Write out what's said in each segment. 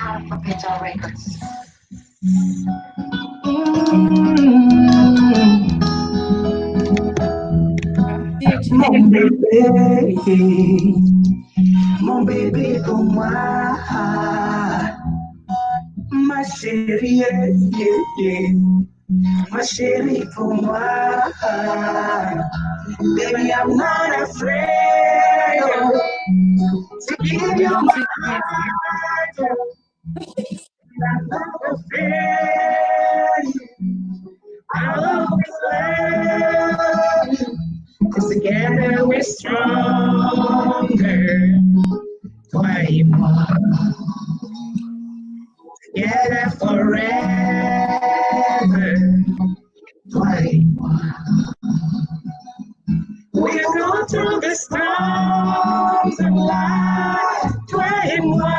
Capital Records. Mon bébé pour moi, ma chérie, ma chérie pour moi. Baby, I'm not afraid to give you my heart. I'm not afraid. I'll always love you. 'Cause together we're stronger. Toi et moi. Together forever. Toi et moi. We'll go through the storms of life. Toi et moi.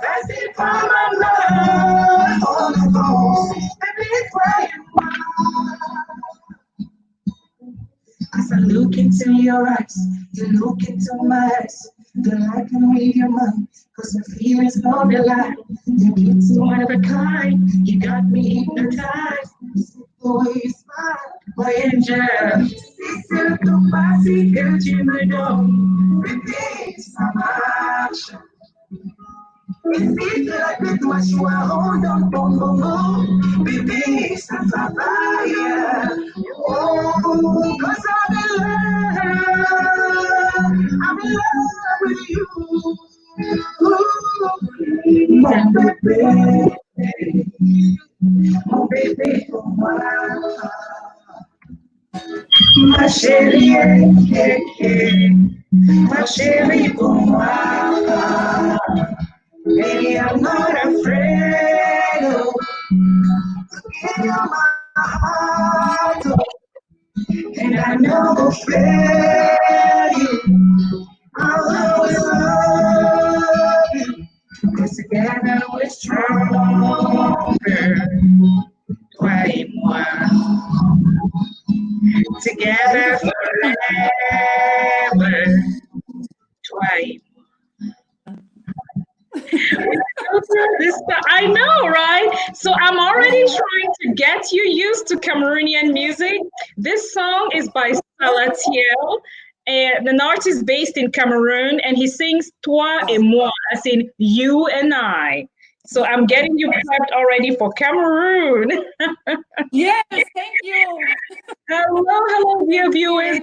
Passing from my love. On the phone. Baby, toi et moi. As I look into your eyes, you look into my eyes. Girl, I can read your mind, 'cause your feelings know the lie. Your kids one of a kind, you got me hypnotized. The way you smile, my angel. Si c'est tout passé que tu me donnes, bébé, ça marche. Et si la tête toi choix, on donne ton bonbon, bébé, ça travaille. Oh, 'cause I'm in love with you. Ooh, mon bébé pour moi. Ma chérie, ma chérie pour moi. Baby, I'm not afraid to give you my heart. And I know I'll fail you. I'll always love you. 'Cause together we're stronger. Toi et moi. Together forever. Toi et moi. I know, right? So I'm already trying to get you used to Cameroonian music. This song is by Salatiel, and an artist based in Cameroon, and he sings Toi et moi, as in you and I. So I'm getting you prepped already for Cameroon. Yes, thank you. Hello, dear viewers.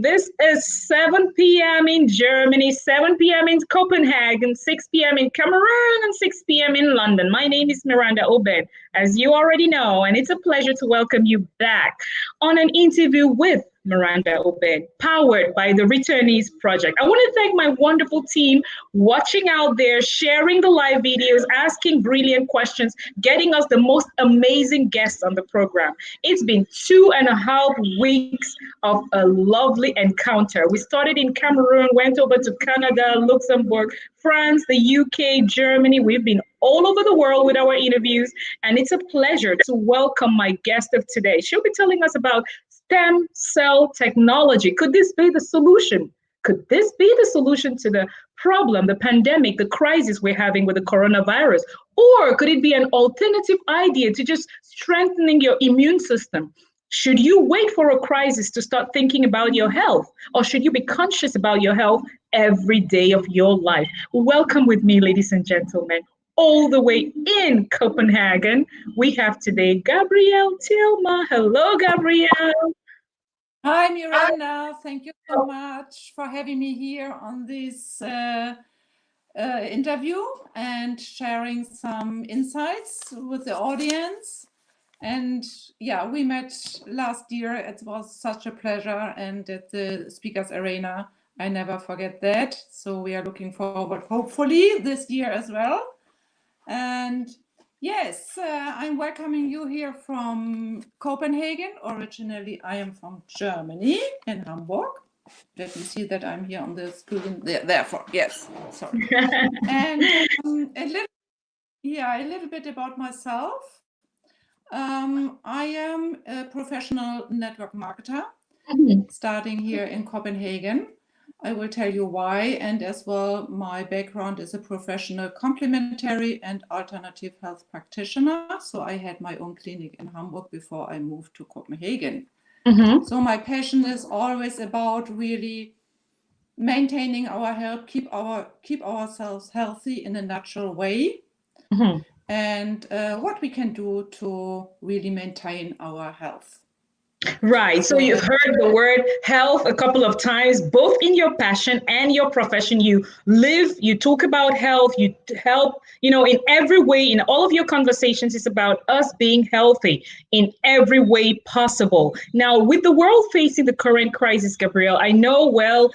This is 7 p.m. in Germany, 7 p.m. in Copenhagen, 6 p.m. in Cameroon, and 6 p.m. in London. My name is Miranda OBEN, as you already know, and it's a pleasure to welcome you back on an interview with Miranda OBEN, powered by the Returnees Project. I want to thank my wonderful team watching out there, sharing the live videos, asking brilliant questions, getting us the most amazing guests on the program. It's been 2.5 weeks of a lovely encounter. We started in Cameroon, went over to Canada, Luxembourg, France, the UK, Germany. We've been all over the world with our interviews, and it's a pleasure to welcome my guest of today. She'll be telling us about stem cell technology. Could this be the solution? Could this be the solution to the problem, the pandemic, the crisis we're having with the coronavirus? Or could it be an alternative idea to just strengthening your immune system? Should you wait for a crisis to start thinking about your health? Or should you be conscious about your health every day of your life? Welcome with me, ladies and gentlemen. All the way in Copenhagen, we have today Gabriele Zillmer. Hello, Gabriele. Hi, Miranda. Thank you so much for having me here on this interview and sharing some insights with the audience. And yeah, we met last year. It was such a pleasure, and at the Speakers Arena, I never forget that. So we are looking forward, hopefully, this year as well. And yes, I'm welcoming you here from Copenhagen. Originally, I am from Germany, in Hamburg. Let me see that I'm here on the screen. Therefore, yes, sorry. And a little bit about myself. I am a professional network marketer, starting here in Copenhagen. I will tell you why, and as well, my background is a professional complementary and alternative health practitioner. So I had my own clinic in Hamburg before I moved to Copenhagen. Mm-hmm. So my passion is always about really maintaining our health, keep ourselves healthy in a natural way, Mm-hmm. and what we can do to really maintain our health. Right. So you've heard the word health a couple of times, both in your passion and your profession. You live, you talk about health, you help, in every way, in all of your conversations, it's about us being healthy in every way possible. Now, with the world facing the current crisis, Gabrielle, I know, well,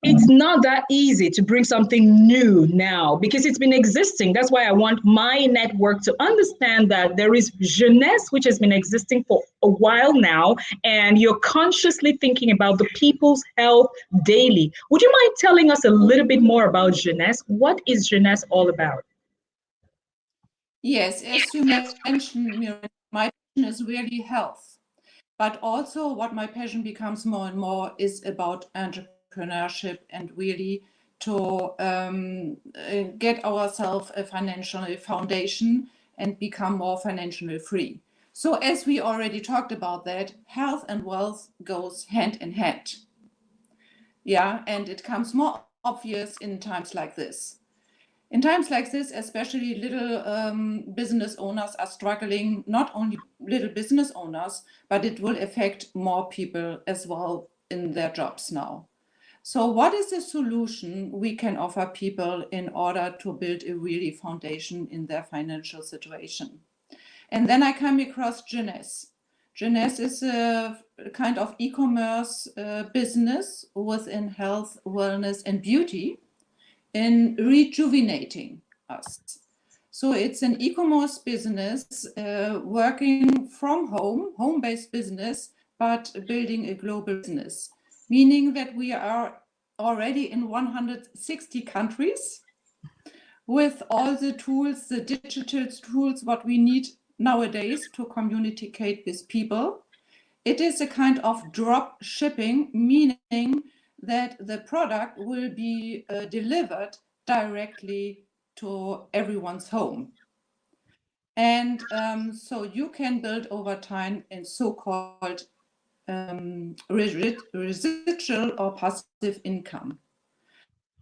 it's not that easy to bring something new now because it's been existing. That's why I want my network to understand that there is jeunesse, which has been existing for a while now, and you're consciously thinking about the people's health daily. Would you mind telling us a little bit more about jeunesse? What is jeunesse all about? Yes, as you mentioned, Miranda, my passion is really health. But also what my passion becomes more and more is about entrepreneurship and really to get ourselves a financial foundation and become more financially free. So as we already talked about that, health and wealth goes hand in hand. Yeah, and it comes more obvious in times like this. In times like this, especially little business owners are struggling, not only little business owners, but it will affect more people as well in their jobs now. So what is the solution we can offer people in order to build a really foundation in their financial situation? And then I come across Jeunesse. Jeunesse is a kind of e-commerce business within health, wellness, and beauty, in rejuvenating us. So it's an e-commerce business working from home-based business, but building a global business, meaning that we are already in 160 countries with all the tools, the digital tools, what we need nowadays to communicate with people. It is a kind of drop shipping, meaning that the product will be delivered directly to everyone's home. And so you can build over time in so-called residual or passive income.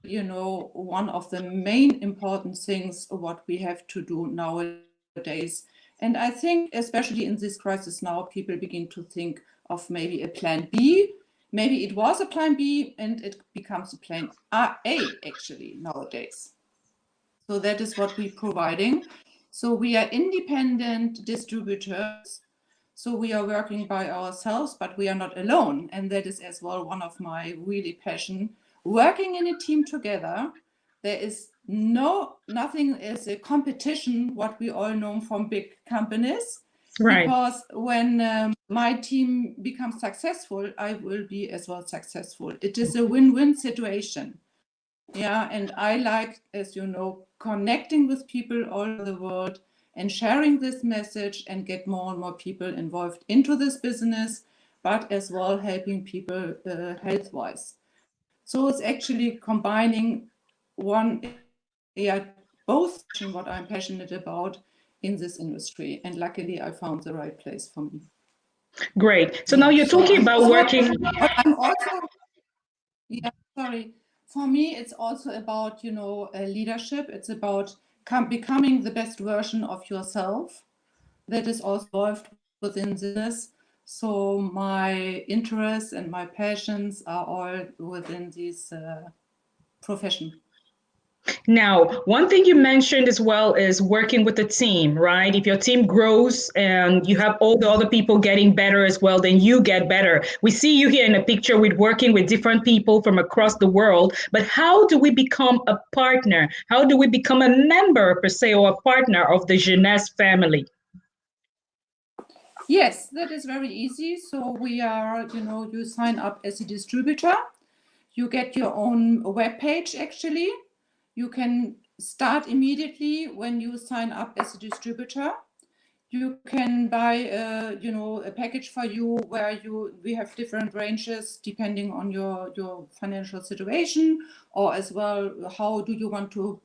One of the main important things what we have to do nowadays. And I think especially in this crisis now, people begin to think of maybe a plan B. Maybe it was a plan B and it becomes a plan A actually nowadays. So that is what we're providing. So we are independent distributors. So we are working by ourselves, but we are not alone. And that is as well one of my really passion. Working in a team together, there is nothing as a competition, what we all know from big companies. Right. Because when my team becomes successful, I will be as well successful. It is a win-win situation. Yeah, and I like, as you know, connecting with people all over the world and sharing this message and get more and more people involved into this business, but as well helping people health-wise. So it's actually combining both what I'm passionate about in this industry. And luckily I found the right place for me. Great. So now you're talking about working. I'm also, for me, it's also about, leadership. It's about becoming the best version of yourself. That is also involved within this. So my interests and my passions are all within this profession. Now, one thing you mentioned as well is working with the team, right? If your team grows and you have all the other people getting better as well, then you get better. We see you here in a picture with working with different people from across the world. But how do we become a partner? How do we become a member, per se, or a partner of the Jeunesse family? Yes, that is very easy. So we are, you sign up as a distributor. You get your own webpage, actually. You can start immediately when you sign up as a distributor. You can buy, a package for you where we have different ranges depending on your financial situation, or as well, how do you want to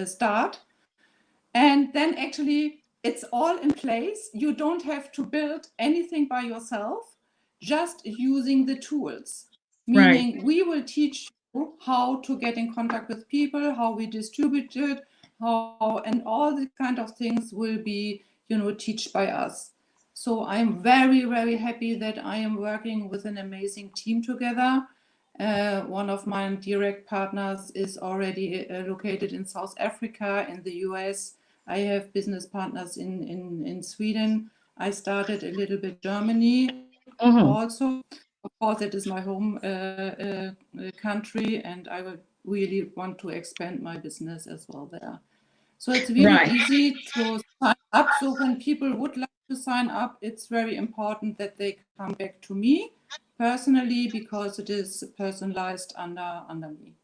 start. And then actually it's all in place. You don't have to build anything by yourself, just using the tools. Meaning we will teach you how to get in contact with people, how we distribute it, and all the kind of things will be, taught by us. So I'm very, very happy that I am working with an amazing team together. One of my direct partners is already located in South Africa, in the US. I have business partners in Sweden. I started a little bit Germany also. Of course, it is my home country, and I would really want to expand my business as well there. So it's really easy to sign up. So when people would like to sign up, it's very important that they come back to me personally, because it is personalized under me.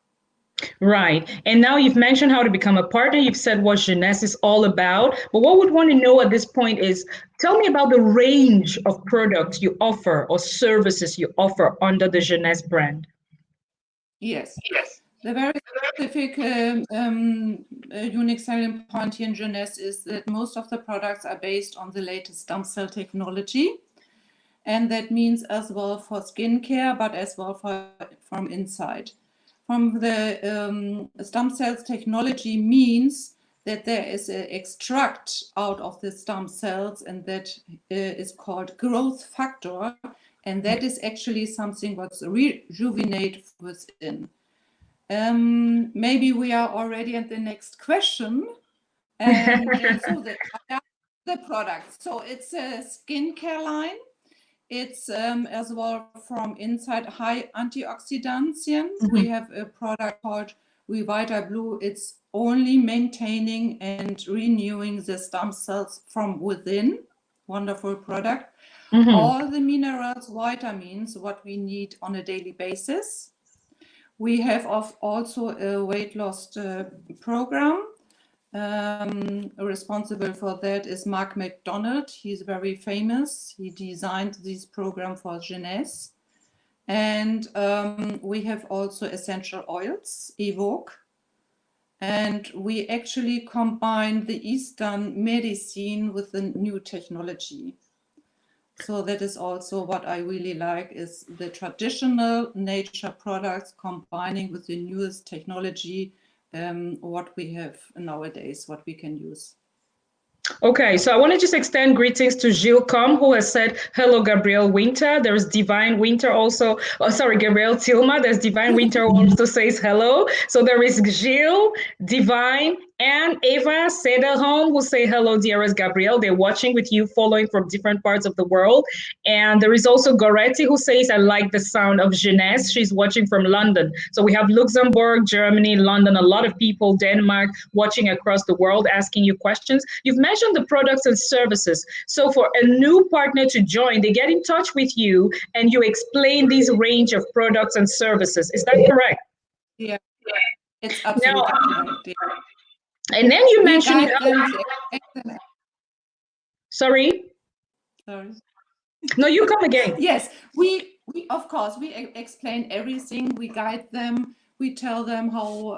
Right. And now you've mentioned how to become a partner. You've said what Jeunesse is all about. But what we would want to know at this point is, tell me about the range of products you offer or services you offer under the Jeunesse brand. Yes. The very specific unique selling point here in Jeunesse is that most of the products are based on the latest stem cell technology. And that means as well for skincare, but as well from inside. From the stem cells technology means that there is an extract out of the stem cells, and that is called growth factor. And that is actually something what's rejuvenate within. Maybe we are already at the next question. And so the product. So it's a skincare line. It's as well from inside high antioxidants. We have a product called Revita Blue. It's only maintaining and renewing the stem cells from within. Wonderful product. All the minerals, vitamins, what we need on a daily basis. We have also a weight loss program. Responsible for that is Mark McDonald. He's very famous. He designed this program for Jeunesse. And we have also essential oils, Evoke. And we actually combine the Eastern medicine with the new technology. So that is also what I really like, is the traditional nature products combining with the newest technology, what we have nowadays, what we can use. Okay, so I want to just extend greetings to Gilles Com, who has said, hello, Gabrielle Winter. There's Divine Winter also. Oh, sorry, Gabrielle Zillmer. There's Divine Winter who also says hello. So there is Gilles, Divine, and Eva Sederholm, who say hello, dearest Gabrielle. They're watching with you, following from different parts of the world. And there is also Goretti, who says, I like the sound of Jeunesse. She's watching from London. So we have Luxembourg, Germany, London, a lot of people, Denmark, watching across the world, asking you questions. You've mentioned the products and services. So for a new partner to join, they get in touch with you and you explain this range of products and services. Is that correct? Yeah, it's absolutely correct. Yeah. And then you mentioned Sorry. No, you come again. Yes, we of course we explain everything. We guide them. We tell them how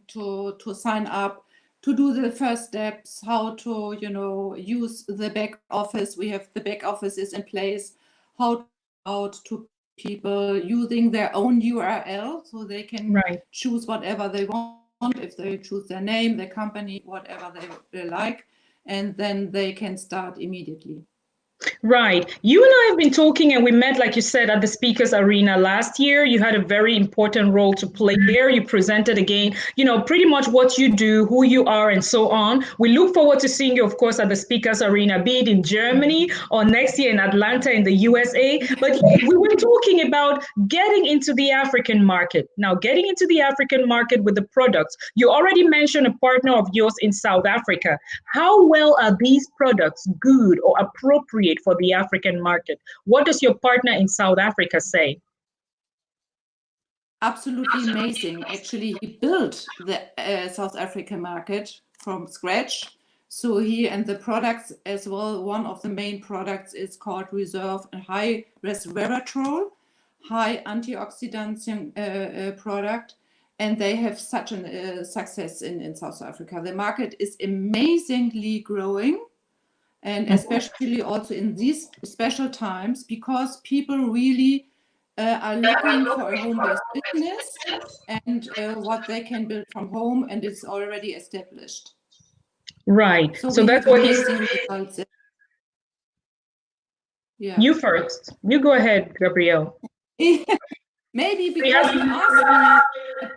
to sign up, to do the first steps, how to use the back office. We have the back offices in place. How out to people using their own URL, so they can choose whatever they want. If they choose their name, their company, whatever they like, and then they can start immediately. Right. You and I have been talking, and we met, like you said, at the Speakers Arena last year. You had a very important role to play there. You presented again, pretty much what you do, who you are, and so on. We look forward to seeing you, of course, at the Speakers Arena, be it in Germany or next year in Atlanta in the USA. But we were talking about getting into the African market. Now, getting into the African market with the products. You already mentioned a partner of yours in South Africa. How well are these products good or appropriate for the African market? What does your partner in South Africa say? Absolutely amazing. Actually, he built the South African market from scratch. So here, and the products as well, one of the main products is called high Resveratrol, high antioxidant product, and they have such a success in South Africa. The market is amazingly growing, and especially also in these special times, because people really are looking for a home-based business and what they can build from home, and it's already established. Right. So So we that's have what amazing results. Yeah. You first. You go ahead, Gabriele. Maybe because you asked me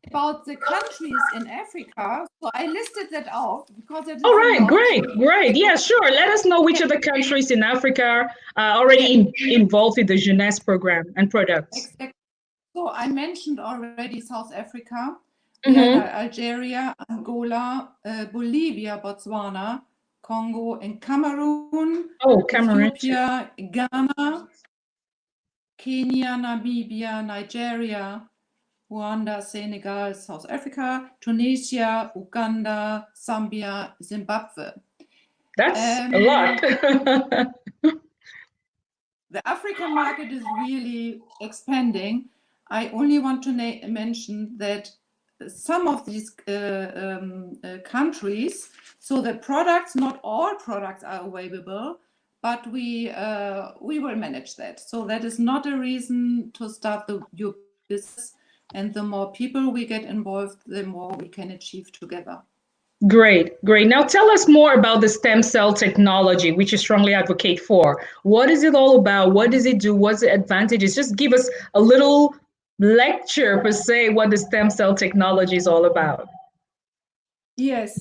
about the countries in Africa, so I listed that out because it is All right, a lot. great. Yeah, sure. Let us know which of the countries in Africa are already involved in the Jeunesse program and products. Exactly. So I mentioned already South Africa. We have Algeria, Angola, Bolivia, Botswana, Congo, and Cameroon. Oh, Cameroon. Ethiopia, Ghana, Kenya, Namibia, Nigeria, Rwanda, Senegal, South Africa, Tunisia, Uganda, Zambia, Zimbabwe. That's a lot. The African market is really expanding. I only want to mention that some of these countries, so the products, not all products are available, but we will manage that. So that is not a reason to start your business. And the more people we get involved, the more we can achieve together. Great. Now tell us more about the stem cell technology, which you strongly advocate for. What is it all about? What does it do? What's the advantages? Just give us a little lecture per se, what the stem cell technology is all about. Yes.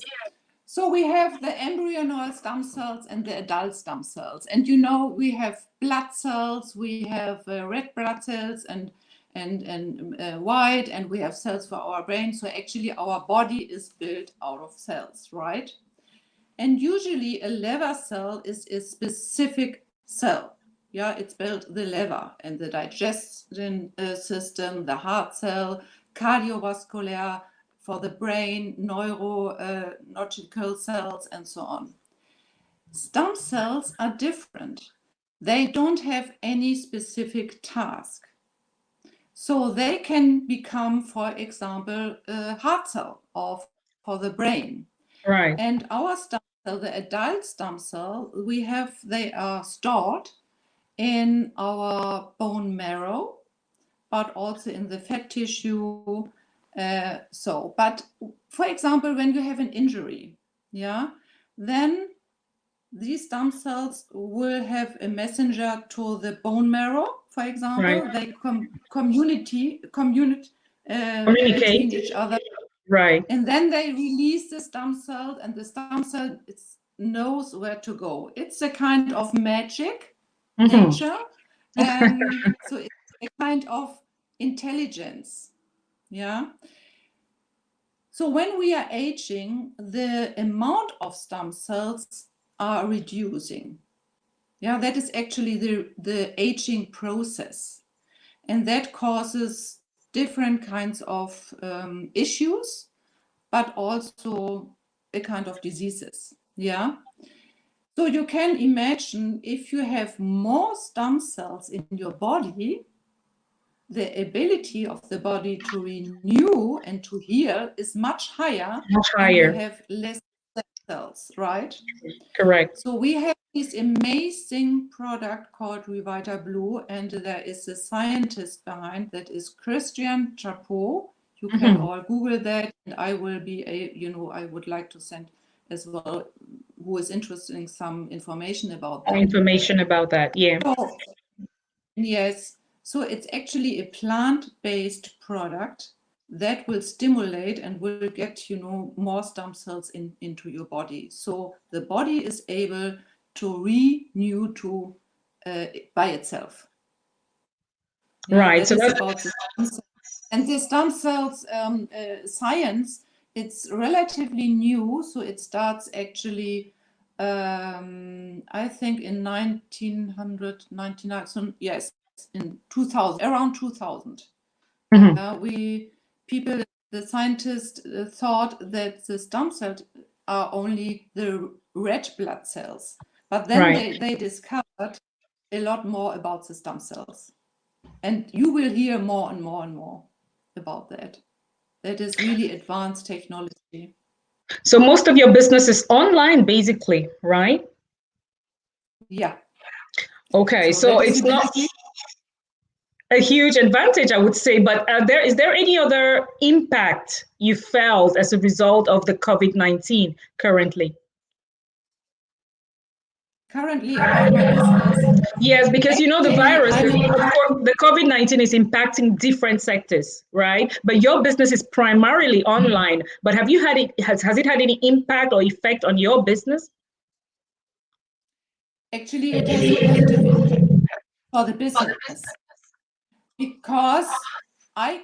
So we have the embryonal stem cells and the adult stem cells. And you know, we have blood cells, we have red blood cells and white, and we have cells for our brain. So actually our body is built out of cells, right? And usually a liver cell is a specific cell. Yeah, it's built the liver and the digestion system, the heart cell, cardiovascular, for the brain, neurological cells, and so on. Stem cells are different. They don't have any specific task. So they can become, for example, a heart cell or for the brain. Right. And our stem cell, the adult stem cell, they are stored in our bone marrow, but also in the fat tissue. But for example, when you have an injury, then these stem cells will have a messenger to the bone marrow, for example. Right. They communicate between each other. Right. And then they release the stem cell, and the stem cell knows where to go. It's a kind of magic nature. So it's a kind of intelligence. Yeah. So when we are aging, the amount of stem cells are reducing. Yeah, that is actually the aging process. And that causes different kinds of issues, but also a kind of diseases. Yeah. So you can imagine if you have more stem cells in your body, the ability of the body to renew and to heal is much higher. And you have less cells, right? Correct. So we have this amazing product called Revita Blue, and there is a scientist behind that is Christian Chapeau. You can all Google that, and I will be I would like to send as well who is interested in some information about that. Yeah. So, yes. So it's actually a plant-based product that will stimulate and will get, more stem cells into your body. So the body is able to renew by itself. Right. So that's about the stem cells. And the stem cells science, it's relatively new. So it starts actually, I think in 1999. So yes, in 2000, around 2000. The scientists thought that the stem cells are only the red blood cells. But then they discovered a lot more about the stem cells. And you will hear more and more and more about that. That is really advanced technology. So most of your business is online, basically, right? Yeah. Okay, so it's not a huge advantage, I would say, but is there any other impact you felt as a result of the COVID-19 currently? Currently about my business? Yes, because you know the virus, the COVID-19 is impacting different sectors, right? But your business is primarily online. But have you had has it had any impact or effect on your business? Actually, it has a positive impact for the business because I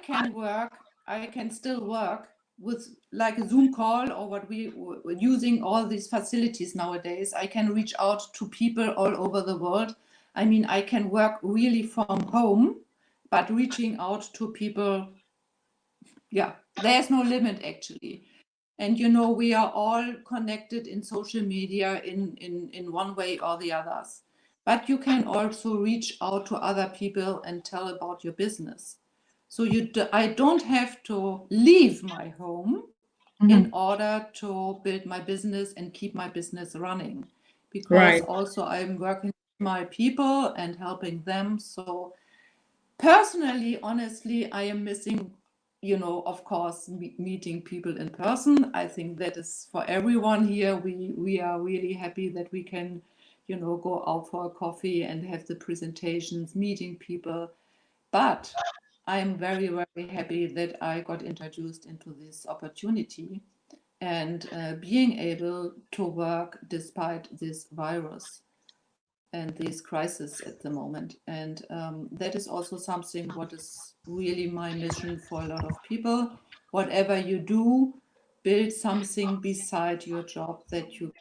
can still work with like a Zoom call or what we're using all these facilities nowadays. I can reach out to people all over the world. I mean, I can work really from home, but reaching out to people, yeah, there's no limit actually. And you know, we are all connected in social media in one way or the others. But you can also reach out to other people and tell about your business. So I don't have to leave my home in order to build my business and keep my business running. Because also I'm working with my people and helping them. So personally, honestly, I am missing, you know, of course, meeting people in person. I think that is for everyone here. We are really happy that we can, you know, go out for a coffee and have the presentations, meeting people. But I am very, very happy that I got introduced into this opportunity and being able to work despite this virus and this crisis at the moment. And that is also something what is really my mission for a lot of people. Whatever you do, build something beside your job that you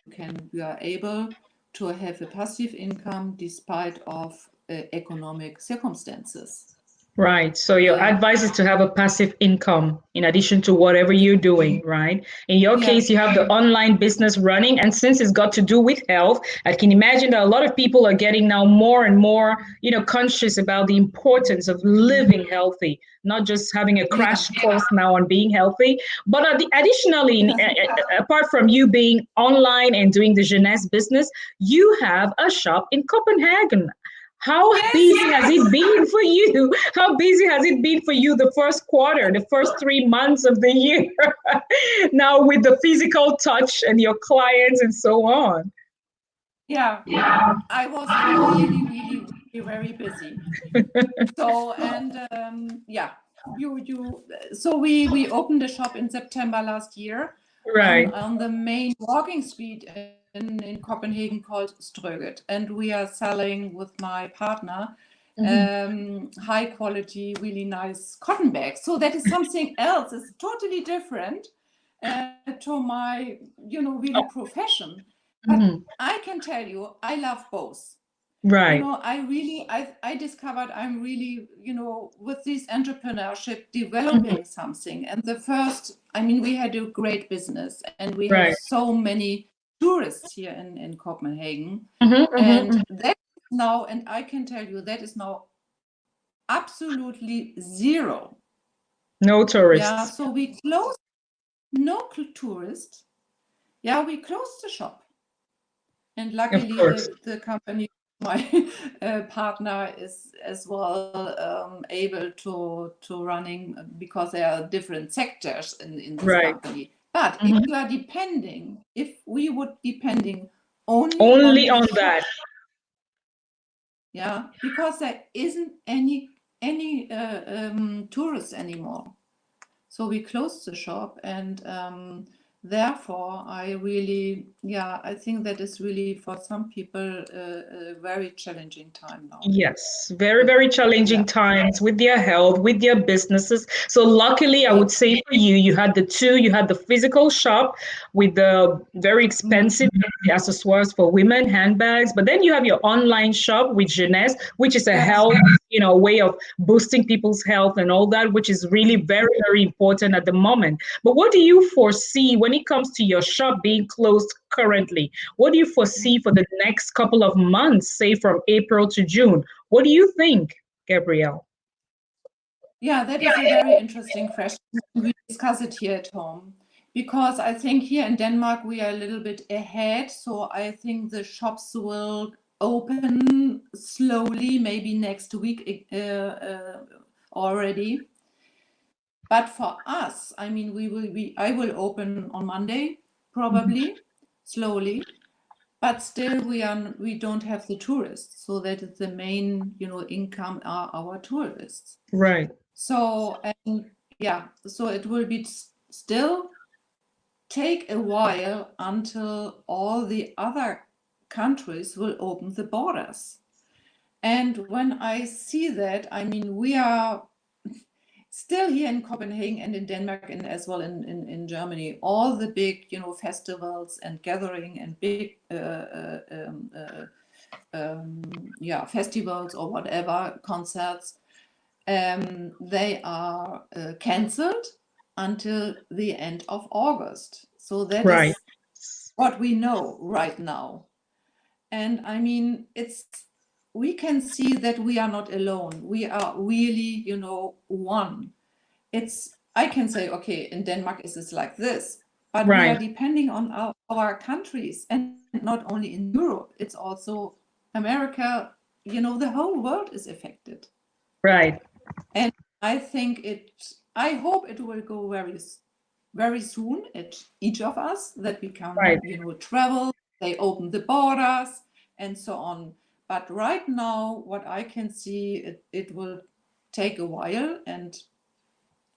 are able to have a passive income despite of economic circumstances. Right. So your advice is to have a passive income in addition to whatever you're doing, right? In your case, you have the online business running, and since it's got to do with health, I can imagine that a lot of people are getting now more and more, you know, conscious about the importance of living healthy, not just having a crash course now on being healthy. But additionally, apart from you being online and doing the jeunesse business, you have a shop in Copenhagen. How busy has it been for you? How busy has it been for you the first quarter, the first 3 months of the year? Now with the physical touch and your clients and so on. Yeah, I was really, really, really very busy. So, and so we opened a shop in September last year on the main walking street in Copenhagen called Strøget, and we are selling with my partner high quality, really nice cotton bags. So that is something else. It's totally different to my, you know, really profession. But I can tell you, I love both. Right. You know, I discovered I'm really, you know, with this entrepreneurship developing something. And I mean, we had a great business and we have so many tourists here in Copenhagen. And that is now, and I can tell you that is now absolutely zero. No tourists. Yeah, so we closed, no tourists. Yeah, we closed the shop. And luckily the company, my partner is as well able to running because there are different sectors in this company. But if we would depending only on that, yeah, because there isn't any tourists anymore, so we closed the shop and. Therefore, I think that is really for some people a very challenging time now. Yes, very, very challenging times with their health, with their businesses. So luckily, I would say for you, you had the two. You had the physical shop with the very expensive accessoires for women, handbags, but then you have your online shop with Jeunesse, which is a health, a way of boosting people's health and all that, which is really very, very important at the moment. But what do you foresee when it comes to your shop being closed currently? What do you foresee for the next couple of months, say from April to June? What do you think, Gabriele? Yeah, that is a very interesting question. We discuss it here at home because I think here in Denmark we are a little bit ahead. So I think the shops will open slowly, maybe next week already. But for us, I mean, I will open on Monday, probably slowly. But still, we don't have the tourists, so that is the main, income are our tourists. Right. So so it will be still take a while until all the other countries will open the borders. And when I see that, I mean, we are still here in Copenhagen and in Denmark and as well in Germany, all the big, festivals and gathering and big festivals or whatever, concerts, they are cancelled until the end of August. So that Right. is what we know right now. And I mean, we can see that we are not alone. We are really, one. I can say, okay, in Denmark is this like this, but we are Right. depending on our countries, and not only in Europe, it's also America, the whole world is affected. Right. And I hope it will go very, very soon at each of us, that we can, Right. travel, they open the borders and so on. But right now, what I can see, it will take a while, and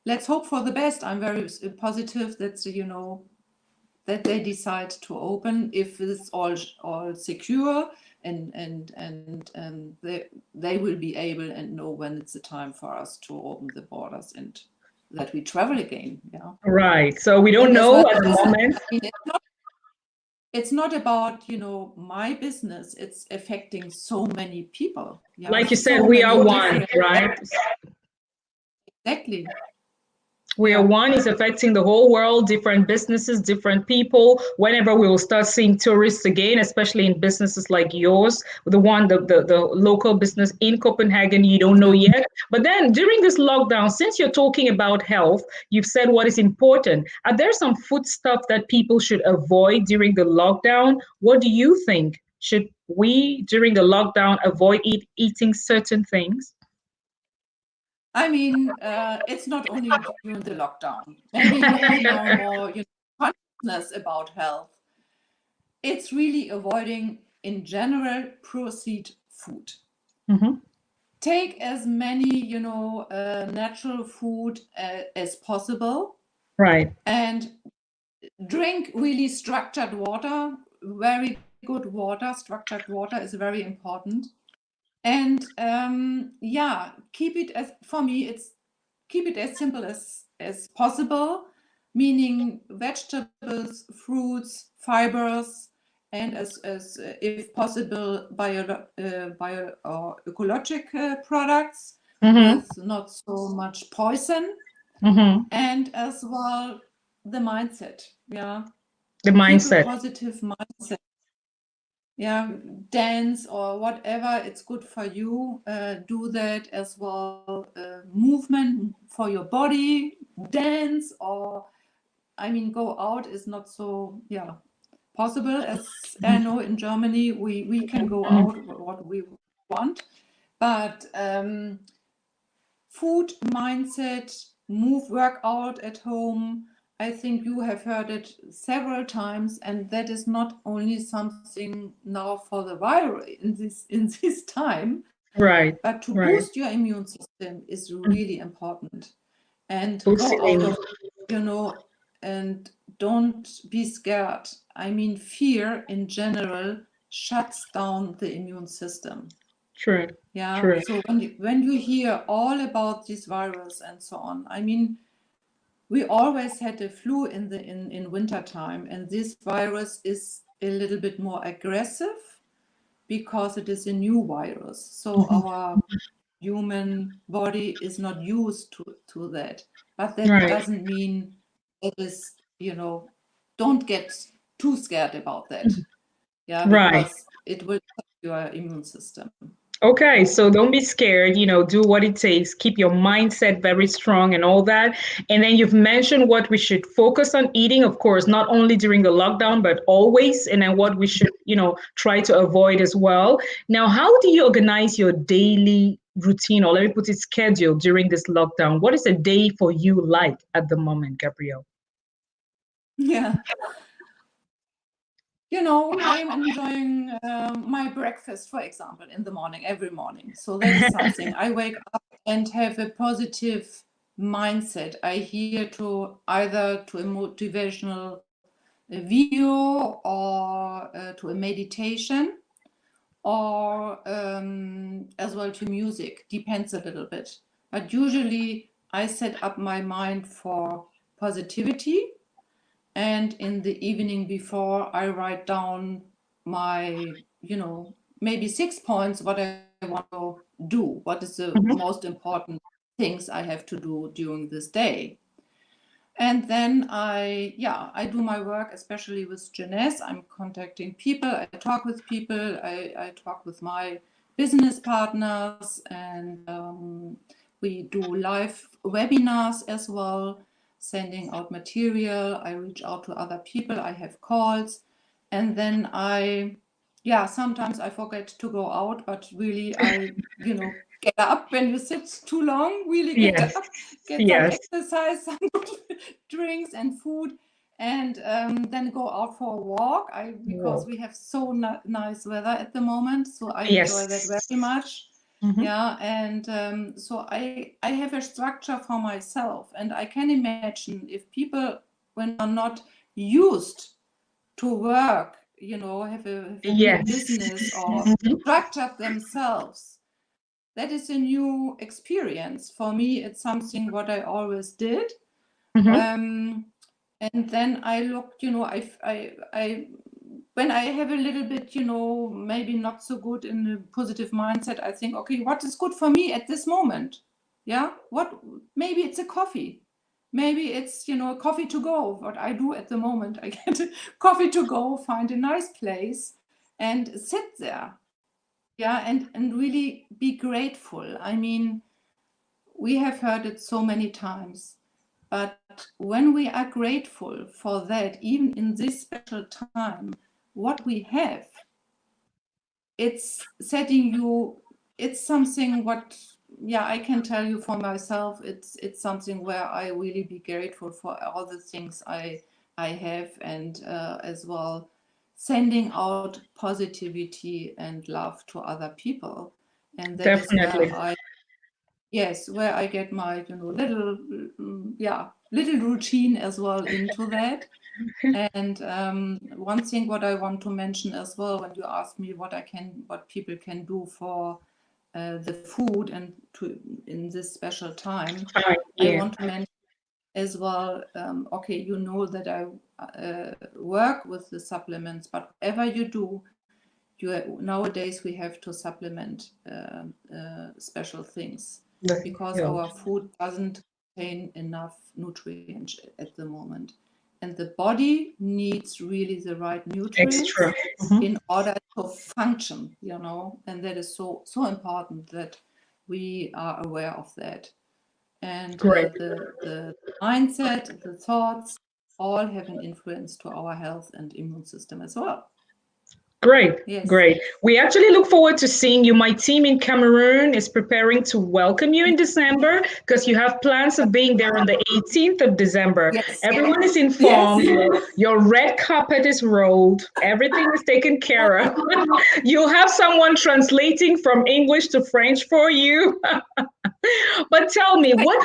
let's hope for the best. I'm very positive that, that they decide to open if it's all secure, and they will be able and know when it's the time for us to open the borders and that we travel again. Yeah. Right. So we don't know at the moment. I mean, it's not about, my business. It's affecting so many people. Yeah? Like you said, we are one, right? Exactly. Where one is affecting the whole world, different businesses, different people. Whenever we will start seeing tourists again, especially in businesses like yours, the local business in Copenhagen, you don't know yet. But then during this lockdown, since you're talking about health, you've said what is important. Are there some food stuff that people should avoid during the lockdown? What do you think? Should we, during the lockdown, avoid eating certain things? I mean, it's not only during the lockdown. Maybe you have now more consciousness about health. It's really avoiding, in general, processed food. Mm-hmm. Take as many, natural food as possible. Right. And drink really structured water. Very good water. Structured water is very important. And keep it keep it as simple as possible, meaning vegetables, fruits, fibers, and as if possible bio or ecological products with not so much poison, and as well the mindset. Yeah, The Keep mindset. a positive mindset. Yeah, dance or whatever, it's good for you. Do that as well. Movement for your body, dance, or I mean, go out is not so possible. As I know, in Germany, we can go out what we want, but food, mindset, work out at home. I think you have heard it several times, and that is not only something now for the virus in this time, Right. but to Right. boost your immune system is really important. And Boosting. go out of, and don't be scared. I mean, fear in general shuts down the immune system. True. Yeah. True. So when you hear all about this virus and so on, I mean, we always had a flu in winter time, and this virus is a little bit more aggressive because it is a new virus. So our human body is not used to that. But that Right. doesn't mean it is, don't get too scared about that. Yeah, Right. because it will affect your immune system. Okay, so don't be scared, do what it takes, keep your mindset very strong and all that. And then you've mentioned what we should focus on eating, of course, not only during the lockdown, but always, and then what we should, try to avoid as well. Now, how do you organize your daily routine, or let me put it, schedule during this lockdown? What is a day for you like at the moment, Gabrielle? Yeah. I'm enjoying my breakfast, for example, in the morning, every morning. So that is something. I wake up and have a positive mindset. I hear either to a motivational video or to a meditation, or as well to music. Depends a little bit. But usually I set up my mind for positivity. And in the evening before, I write down my, maybe 6 points, what I want to do, what is the most important things I have to do during this day. And then I do my work, especially with Jeunesse. I'm contacting people, I talk with people, I talk with my business partners, and we do live webinars as well, sending out material. I reach out to other people, I have calls, and then sometimes I forget to go out, but really I, get up when you sit too long, really get Yes. up, get some Yes. exercise, some drinks and food, and then go out for a walk. Because we have so nice weather at the moment, so I enjoy that very much. Yeah, and so I have a structure for myself, and I can imagine if people, when are not used to work, have a big business or structure themselves, that is a new experience for me. It's something what I always did. And then I looked, I when I have a little bit, maybe not so good in a positive mindset, I think, okay, what is good for me at this moment? Yeah, maybe it's a coffee. Maybe it's, coffee to go. What I do at the moment, I get a coffee to go, find a nice place and sit there. Yeah, and really be grateful. I mean, we have heard it so many times, but when we are grateful for that, even in this special time, what we have, it's something what, I can tell you for myself, it's something where I really be grateful for all the things I have, and as well sending out positivity and love to other people. And that Definitely. is where I get my, little routine as well into that. And one thing what I want to mention as well, when you ask me what people can do for the food and in this special time, I want to mention as well, okay, you know that I work with the supplements, but whatever you do, nowadays we have to supplement special things, because our food doesn't contain enough nutrients at the moment, and the body needs really the right nutrients in order to function, and that is so important that we are aware of that. And the mindset, the thoughts, all have an influence to our health and immune system as well. Great, yes. Great. We actually look forward to seeing you. My team in Cameroon is preparing to welcome you in December, because you have plans of being there on the 18th of December. Yes. Everyone is informed. Yes. Your red carpet is rolled. Everything is taken care of. You'll have someone translating from English to French for you. But tell me, what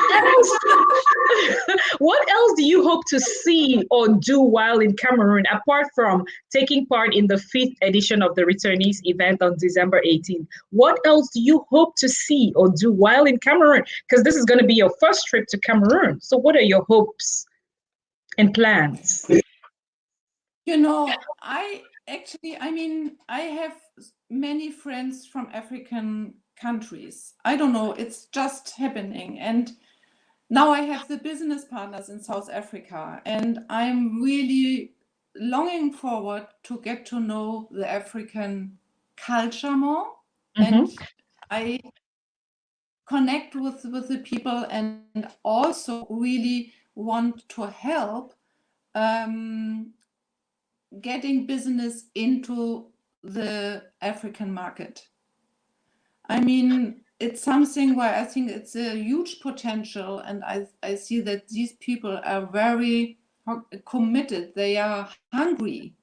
else do you hope to see or do while in Cameroon, apart from taking part in the 5th edition of the Returnees event on December 18th? What else do you hope to see or do while in Cameroon? Because this is going to be your first trip to Cameroon. So what are your hopes and plans? I have many friends from African countries. I don't know, it's just happening. And now I have the business partners in South Africa, and I'm really longing forward to get to know the African culture more. And I connect with the people, and also really want to help getting business into the African market. I mean, it's something where I think it's a huge potential, and I see that these people are very committed. They are hungry,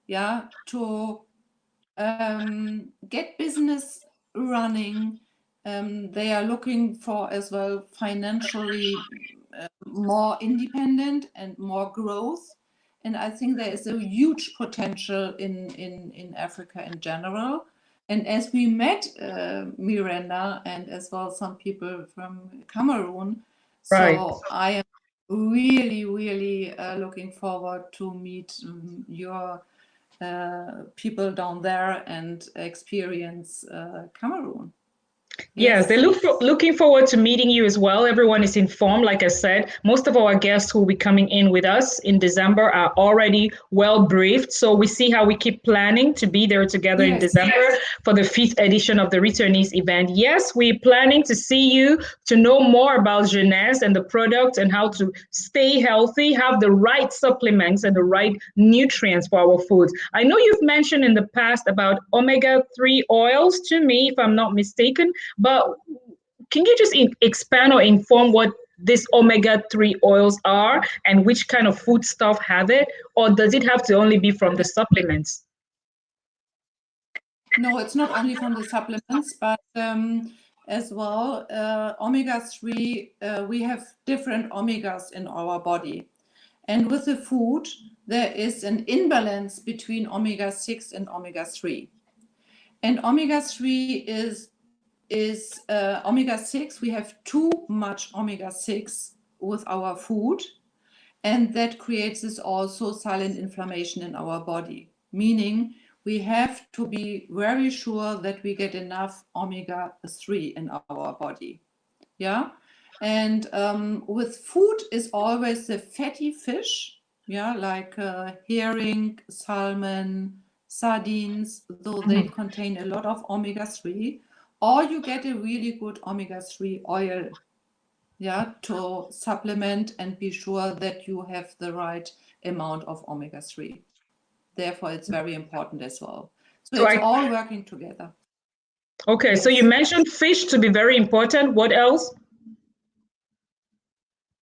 yeah, to get business running. They are looking for as well financially more independent and more growth. And I think there is a huge potential in Africa in general. And as we met Miranda and as well some people from Cameroon, so I am really, really looking forward to meet your people down there and experience Cameroon. Yes, they looking forward to meeting you as well. Everyone is informed. Like I said, most of our guests who will be coming in with us in December are already well briefed. So we see how we keep planning to be there together in December for the 5th edition of the Returnees event. Yes, we're planning to see you to know more about Jeunesse and the product and how to stay healthy, have the right supplements and the right nutrients for our foods. I know you've mentioned in the past about omega-3 oils to me, if I'm not mistaken. But can you just expand or inform what these omega-3 oils are and which kind of food stuff have it? Or does it have to only be from the supplements? No, it's not only from the supplements, but as well, omega-3, we have different omegas in our body. And with the food, there is an imbalance between omega-6 and omega-3. And omega-3 is omega-6. We have too much omega-6 with our food, and that creates this also silent inflammation in our body, meaning we have to be very sure that we get enough omega-3 in our body. Yeah. And with food is always the fatty fish, yeah, like herring, salmon, sardines, though they contain a lot of omega-3. Or you get a really good omega-3 oil, yeah, to supplement and be sure that you have the right amount of omega-3. Therefore, it's very important as well. So it's all working together. Okay, yes. So you mentioned fish to be very important. What else?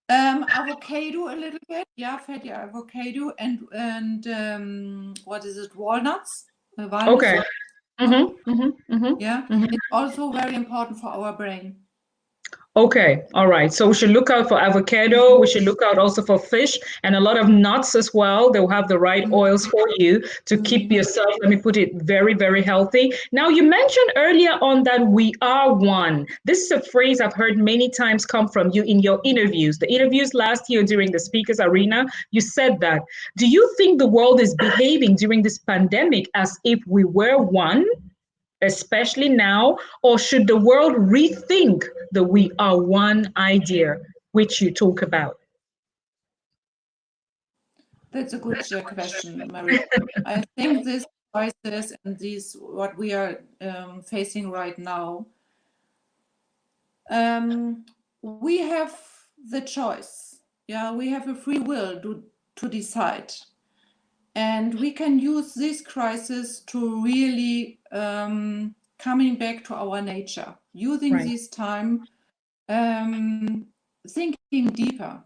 Avocado a little bit, yeah, fatty avocado, and what is it? Walnuts. Okay. Yeah, it's also very important for our brain. Okay, all right. So we should look out for avocado. We should look out also for fish and a lot of nuts as well. They'll have the right oils for you to keep yourself, let me put it, very, very healthy. Now, you mentioned earlier on that we are one. This is a phrase I've heard many times come from you in your interviews. The interviews last year during the Speakers Arena, you said that. Do you think the world is behaving during this pandemic as if we were one? Especially now, or should the world rethink the we are one idea which you talk about? That's a good question, Marie. I think this crisis and what we are facing right now, we have the choice. Yeah, we have a free will to decide. And we can use this crisis to really coming back to our nature, using this time, thinking deeper,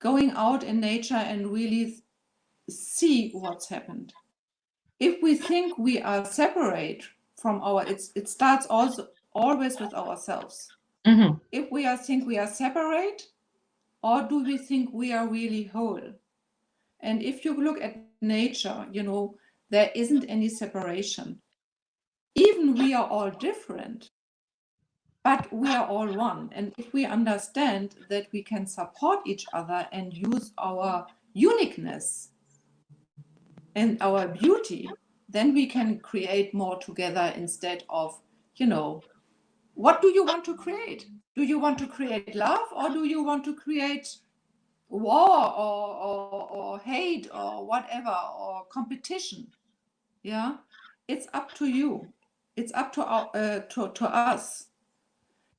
going out in nature and really see what's happened. If we think we are separate from it starts also always with ourselves. If we think we are separate, or do we think we are really whole? And if you look at nature, you know, there isn't any separation. Even we are all different, but we are all one. And if we understand that we can support each other and use our uniqueness and our beauty, then we can create more together instead of, you know, what do you want to create? Do you want to create love, or do you want to create war or hate or whatever, or competition? Yeah, it's up to you. It's up to us,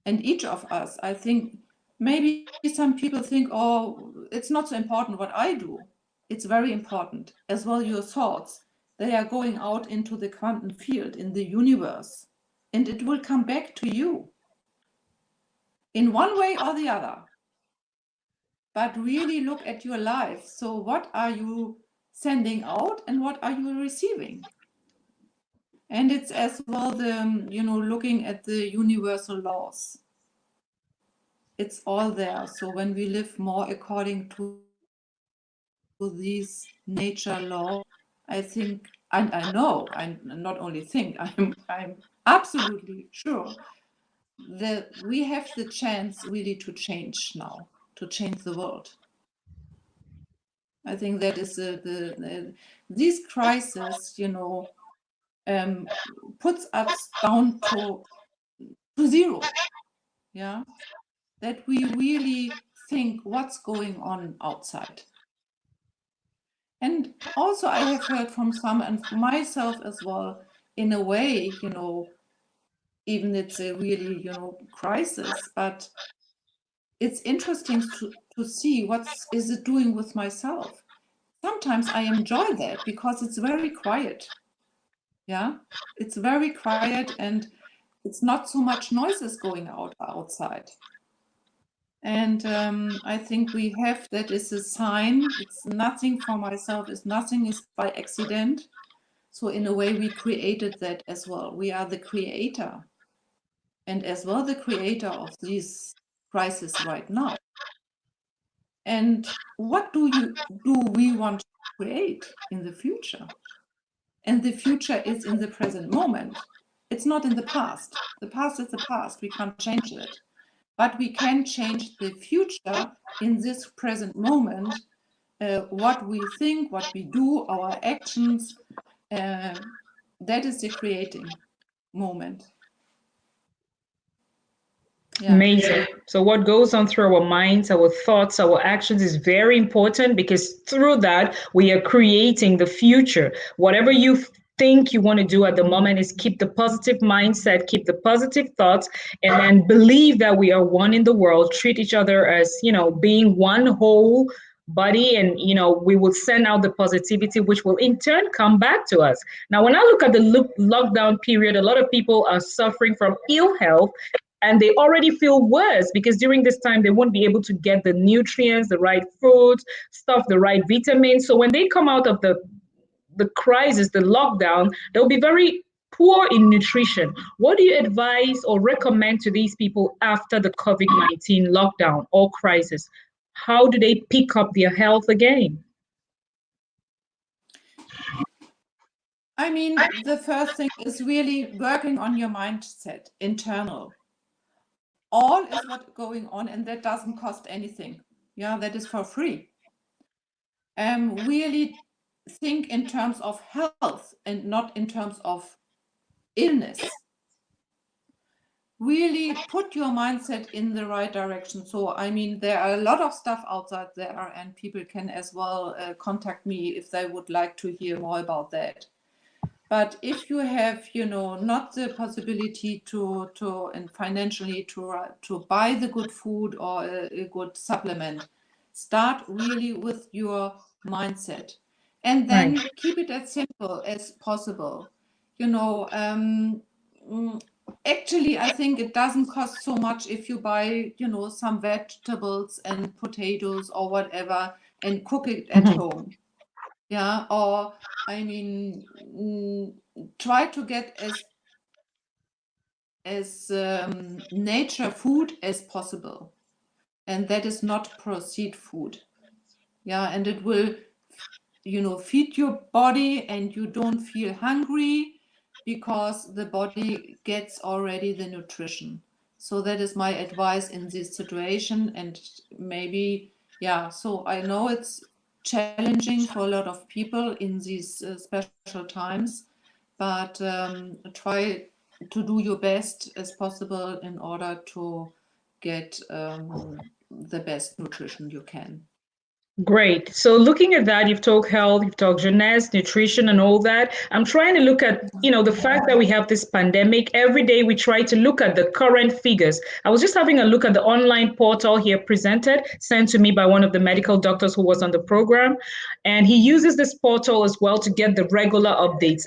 and each of us. I think maybe some people think, oh, it's not so important what I do. It's very important as well. Your thoughts, they are going out into the quantum field in the universe, and it will come back to you in one way or the other. But really look at your life. So what are you sending out and what are you receiving? And it's as well the, looking at the universal laws. It's all there. So when we live more according to these nature laws, I think, and I know, I not only think, I'm absolutely sure that we have the chance really to change now, to change the world. I think that is these crises, puts us down to zero. Yeah, that we really think what's going on outside. And also I have heard from some, and from myself as well, in a way, even it's a really, crisis, but it's interesting to see is it doing with myself. Sometimes I enjoy that because it's very quiet. Yeah, it's very quiet and it's not so much noises going outside. And I think we have, that is a sign. It's nothing for myself, nothing is by accident. So in a way, we created that as well. We are the creator, and as well the creator of this crisis right now. And what do we want to create in the future? And the future is in the present moment. It's not in the past. The past is the past. We can't change it. But we can change the future in this present moment, what we think, what we do, our actions. That is the creating moment. Yeah. Amazing. So what goes on through our minds, our thoughts, our actions is very important, because through that we are creating the future. Whatever you think you want to do at the moment is keep the positive mindset, keep the positive thoughts, and then believe that we are one in the world, treat each other as, being one whole body, and we will send out the positivity, which will in turn come back to us. Now, when I look at the lockdown period, a lot of people are suffering from ill health, and they already feel worse because during this time they won't be able to get the nutrients, the right foods, stuff, the right vitamins. So when they come out of the crisis, the lockdown, they'll be very poor in nutrition. What do you advise or recommend to these people after the COVID-19 lockdown or crisis? How do they pick up their health again? I mean, the first thing is really working on your mindset, internal. All is what's going on, and that doesn't cost anything. Yeah, that is for free. Really think in terms of health and not in terms of illness. Really put your mindset in the right direction. So, I mean, there are a lot of stuff outside there, and people can as well contact me if they would like to hear more about that. But if you have, not the possibility to and financially to buy the good food or a good supplement, start really with your mindset, and then keep it as simple as possible. Actually, I think it doesn't cost so much if you buy, some vegetables and potatoes or whatever and cook it at home. Yeah, or I mean, try to get as nature food as possible, and that is not processed food. Yeah, and it will, feed your body, and you don't feel hungry because the body gets already the nutrition. So that is my advice in this situation, and maybe, yeah. So I know it's challenging for a lot of people in these special times, but try to do your best as possible in order to get the best nutrition you can. Great. So looking at that, you've talked health, you've talked jeunesse, nutrition, and all that. I'm trying to look at, the fact that we have this pandemic. Every day we try to look at the current figures. I was just having a look at the online portal here presented, sent to me by one of the medical doctors who was on the program. And he uses this portal as well to get the regular updates.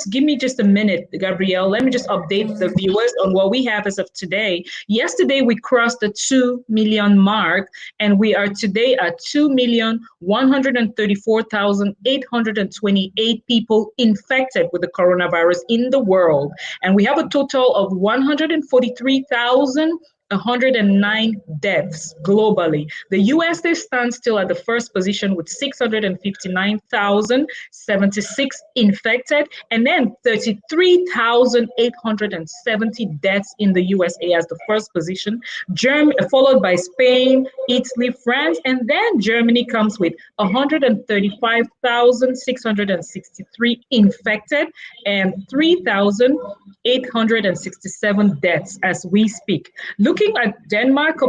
Give me just a minute, Gabrielle. Let me just update the viewers on what we have as of today. Yesterday, we crossed the 2 million mark, and we are today at 2,134,828 people infected with the coronavirus in the world. And we have a total of 143,109 deaths globally. The USA stands still at the first position with 659,076 infected, and then 33,870 deaths in the USA as the first position. Germany, followed by Spain, Italy, France, and then Germany comes with 135,663 infected and 3,867 deaths as we speak. Looking at Denmark,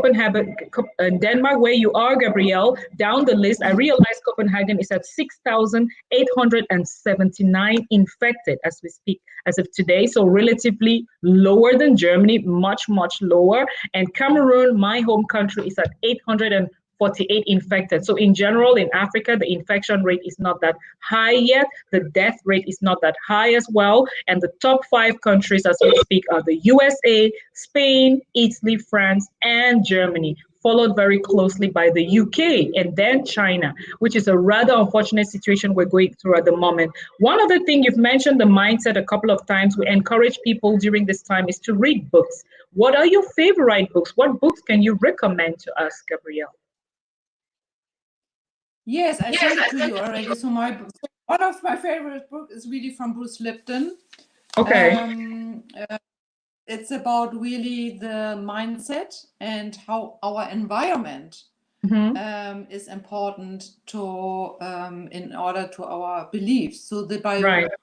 Denmark, where you are, Gabrielle, down the list, I realized Copenhagen is at 6,879 infected as we speak, as of today. So relatively lower than Germany, much, much lower. And Cameroon, my home country, is at 848 infected. So in general, in Africa, the infection rate is not that high yet. The death rate is not that high as well. And the top 5 countries as we speak are the USA, Spain, Italy, France, and Germany, followed very closely by the UK and then China, which is a rather unfortunate situation we're going through at the moment. One other thing, you've mentioned the mindset a couple of times. We encourage people during this time is to read books. What are your favorite books? What books can you recommend to us, Gabrielle? Yes, I sent it to you already. So one of my favorite books is really from Bruce Lipton. Okay. It's about really the mindset and how our environment is important to in order to our beliefs. So the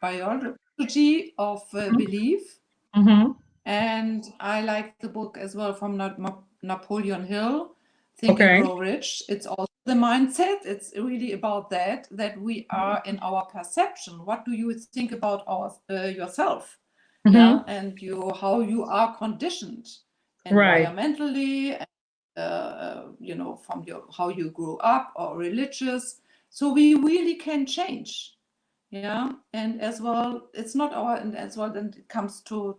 biology of belief. And I like the book as well from Napoleon Hill, Think and Grow Rich. It's also the mindset. It's really about that we are in our perception. What do you think about yourself? Yeah, and how you are conditioned environmentally, from how you grew up or religious. So we really can change. Yeah, and as well, it's not and as well, then it comes to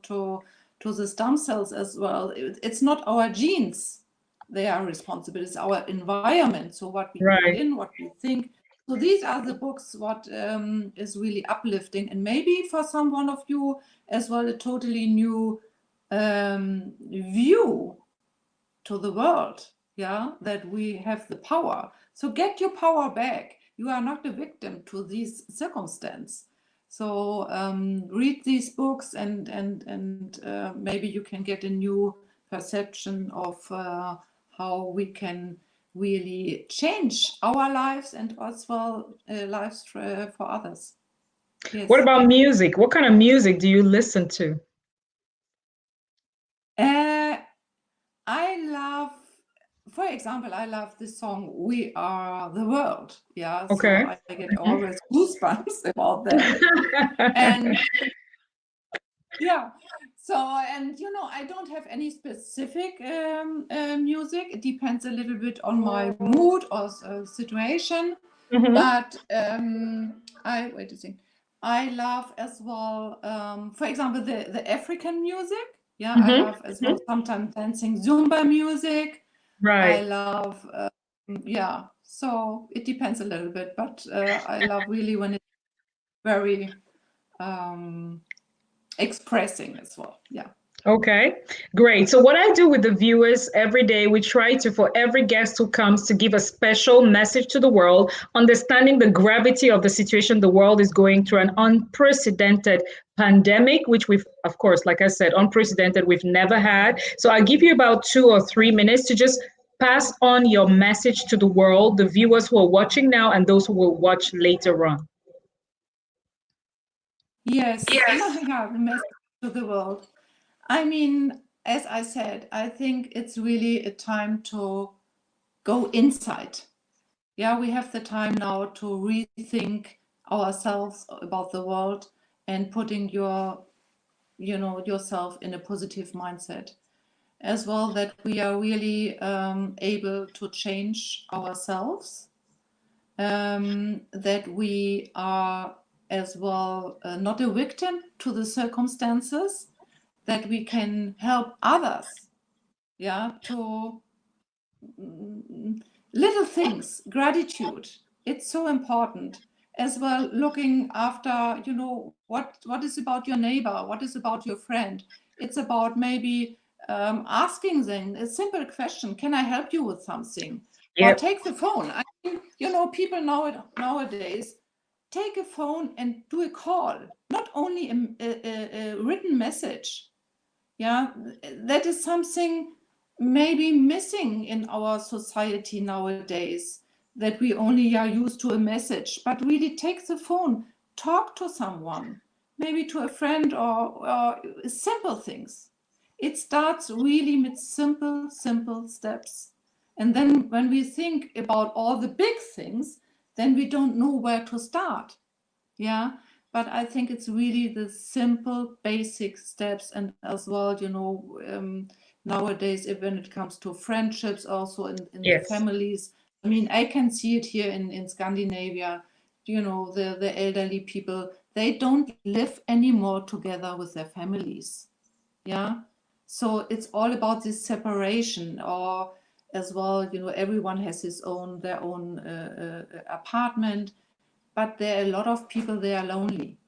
the stem cells as well. It's not our genes they are responsible. It's our environment. So what we put in, what we think. So these are the books what is really uplifting, and maybe for someone of you as well, a totally new view to the world. Yeah, that we have the power. So get your power back. You are not a victim to these circumstances. So read these books, and maybe you can get a new perception of how we can really change our lives and as well lives for others. Yes. What about music? What kind of music do you listen to? I love, for example, I love the song "We Are the World." Yeah, okay. So I get always goosebumps about that. And yeah, so and I don't have any specific music. It depends a little bit on my mood or situation. But wait a second. I love as well, for example, the African music. Yeah, I love as well sometimes dancing Zumba music. Right. I love, so it depends a little bit, but I love really when it's very expressing as well. Yeah. Okay, great. So what I do with the viewers every day, we try to, for every guest who comes, to give a special message to the world, understanding the gravity of the situation the world is going through, an unprecedented pandemic, which we've, of course, like I said, unprecedented, we've never had. So I'll give you about 2 or 3 minutes to just pass on your message to the world, the viewers who are watching now and those who will watch later on. Yes. Yeah, the message to the world. I mean, as I said, I think it's really a time to go inside. Yeah, we have the time now to rethink ourselves about the world and putting yourself in a positive mindset as well, that we are really able to change ourselves, that we are as well not a victim to the circumstances, that we can help others, yeah, to little things, gratitude. It's so important as well, looking after, what is about your neighbor, what is about your friend. It's about maybe asking them a simple question: can I help you with something? Yep. Or take the phone. I mean, people nowadays take a phone and do a call, not only a written message. Yeah, that is something maybe missing in our society nowadays, that we only are used to a message, but really take the phone, talk to someone, maybe to a friend, or simple things. It starts really with simple steps. And then when we think about all the big things, then we don't know where to start. Yeah, but I think it's really the simple basic steps. And as well, nowadays, when it comes to friendships, also in the Yes. families, I mean, I can see it here in Scandinavia, the elderly people, they don't live anymore together with their families. Yeah, so it's all about this separation. Or as well, everyone has their own apartment, but there are a lot of people, they are lonely.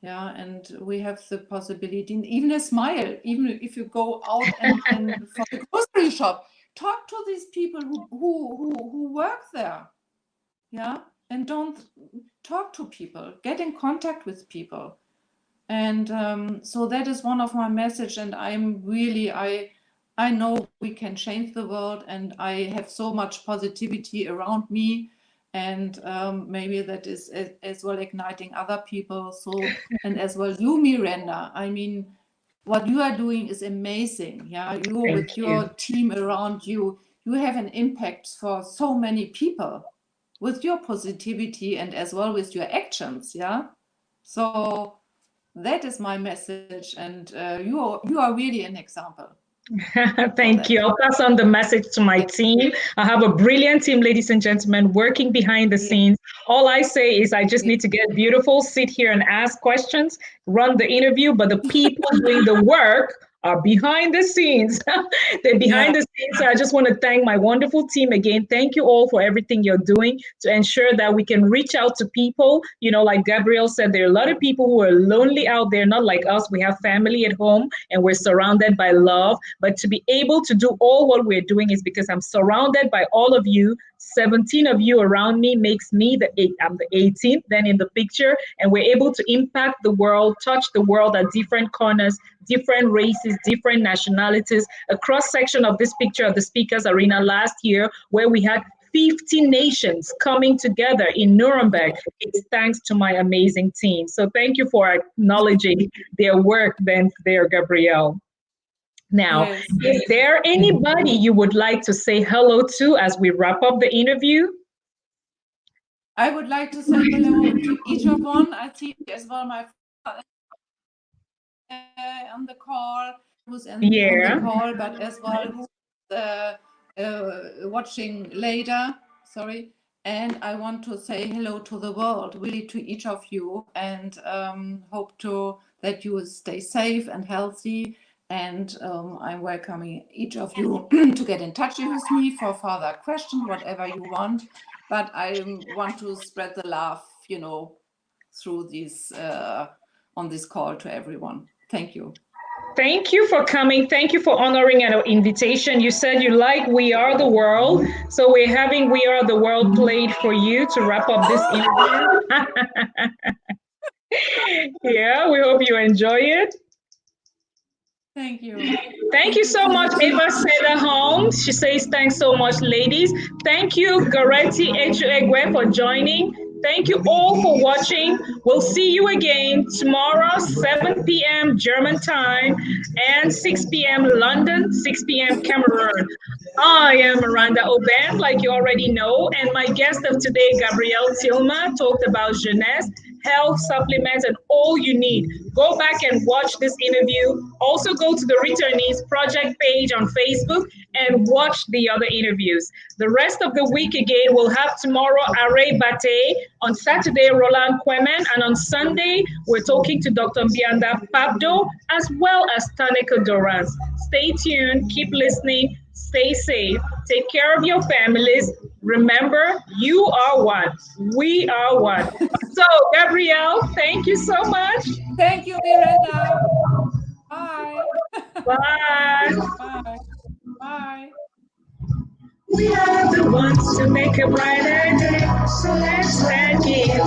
Yeah, and we have the possibility, even a smile, even if you go out and for the grocery shop, talk to these people who work there. Yeah, and don't talk to people, get in contact with people. And so that is one of my message. And I'm really, I know we can change the world, and I have so much positivity around me, and maybe that is as well igniting other people. So, and as well you, Miranda, I mean, what you are doing is amazing. Yeah, with your team around you, you have an impact for so many people with your positivity and as well with your actions. Yeah, so that is my message, and you are really an example. Thank you. I'll pass on the message to my team. I have a brilliant team, ladies and gentlemen, working behind the scenes. All I say is I just need to get beautiful, sit here and ask questions, run the interview, but the people doing the work are behind the scenes. They're behind the scenes. So I just want to thank my wonderful team again. Thank you all for everything you're doing to ensure that we can reach out to people. Like Gabrielle said, there are a lot of people who are lonely out there, not like us. We have family at home and we're surrounded by love. But to be able to do all what we're doing is because I'm surrounded by all of you. 17 of you around me makes me I'm the 18th then in the picture, and we're able to impact the world, touch the world at different corners, different races, different nationalities. A cross section of this picture of the speakers arena last year, where we had 50 nations coming together in Nuremberg. It's thanks to my amazing team. So thank you for acknowledging their work then there, Gabrielle. Now, is there anybody you would like to say hello to as we wrap up the interview? I would like to say hello to each of one. I see as well my father on the call, who's on the call, but as well who's watching later. Sorry. And I want to say hello to the world, really to each of you, and hope that you stay safe and healthy. And I'm welcoming each of you to get in touch with me for further questions, whatever you want. But I want to spread the love, through this on this call to everyone. Thank you. Thank you for coming. Thank you for honoring our invitation. You said you like We Are the World. So we're having We Are the World played for you to wrap up this interview. Yeah, we hope you enjoy it. Thank you. Thank you so much, Eva Seda She says, thanks so much, ladies. Thank you, Goretti Echuegwe, for joining. Thank you all for watching. We'll see you again tomorrow, 7 p.m. German time and 6 p.m. London, 6 p.m. Cameroon. I am Miranda OBEN, like you already know, and my guest of today, Gabriele Zillmer, talked about jeunesse, health, supplements, and all you need. Go back and watch this interview. Also, go to the Returnees Project page on Facebook and watch the other interviews. The rest of the week again, we'll have tomorrow Are Bate, on Saturday Roland Kwemen, and on Sunday we're talking to Dr. Mbianda Pabdo as well as Taneka Dorans. Stay tuned, keep listening, stay safe, take care of your families. Remember, you are one. We are one. So, Gabriele, thank you so much. Thank you, Miranda. Bye. Bye. Bye. Bye. We are the ones to make a brighter day, so let's start giving.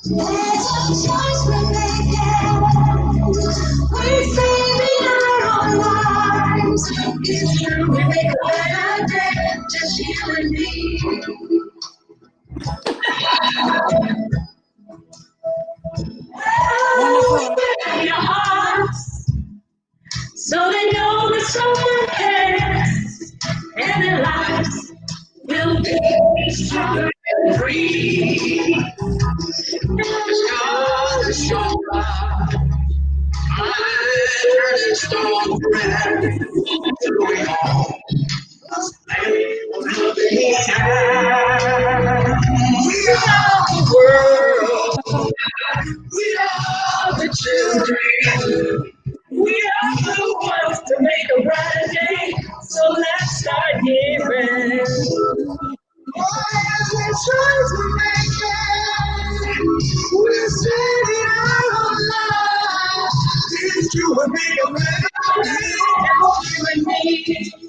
There's a choice we're making. We're saving our own lives. It's true, we make a better day, just you and me. Wonderful. Open your hearts, so they know that someone cares, and their lives will be stronger and free. God is your God. My turning stone bread. We all must play another time. We are the world. We are the children. We are the ones to make a brighter day. So let's start giving. Every choice we make, we're saving our own lives. It's true, we're being a better day, and you and me.